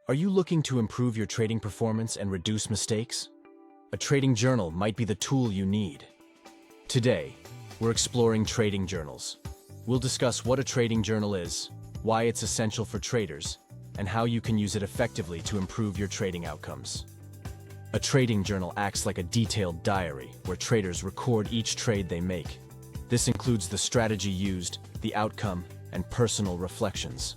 Are you looking to improve your trading performance and reduce mistakes? A trading journal might be the tool you need. Today, we're exploring trading journals. We'll discuss what a trading journal is, why it's essential for traders, and how you can use it effectively to improve your trading outcomes. A trading journal acts like a detailed diary where traders record each trade they make. This includes the strategy used, the outcome, and personal reflections.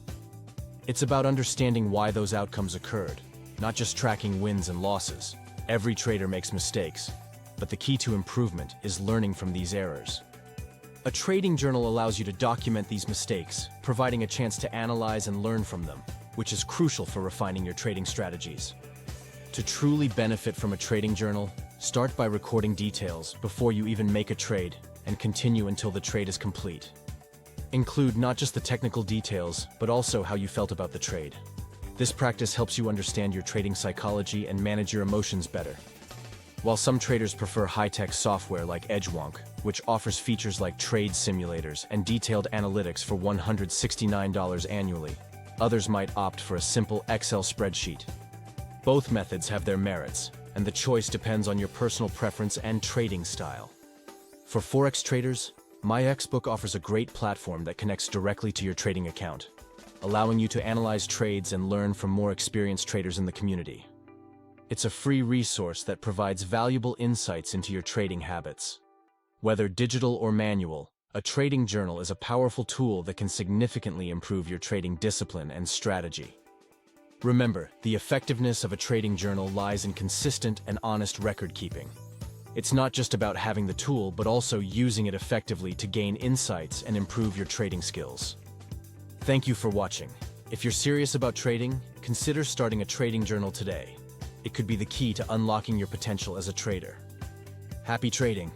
It's about understanding why those outcomes occurred, not just tracking wins and losses. Every trader makes mistakes, but the key to improvement is learning from these errors. A trading journal allows you to document these mistakes, providing a chance to analyze and learn from them, which is crucial for refining your trading strategies. To truly benefit from a trading journal, start by recording details before you even make a trade and continue until the trade is complete. Include not just the technical details, but also how you felt about the trade. This practice helps you understand your trading psychology and manage your emotions better. While some traders prefer high-tech software like Edgewonk, which offers features like trade simulators and detailed analytics for $169 annually, others might opt for a simple Excel spreadsheet. Both methods have their merits, and the choice depends on your personal preference and trading style. For Forex traders, MyXbook offers a great platform that connects directly to your trading account, allowing you to analyze trades and learn from more experienced traders in the community. It's a free resource that provides valuable insights into your trading habits. Whether digital or manual, a trading journal is a powerful tool that can significantly improve your trading discipline and strategy. Remember, the effectiveness of a trading journal lies in consistent and honest record keeping. It's not just about having the tool, but also using it effectively to gain insights and improve your trading skills. Thank you for watching. If you're serious about trading, consider starting a trading journal today. It could be the key to unlocking your potential as a trader. Happy trading!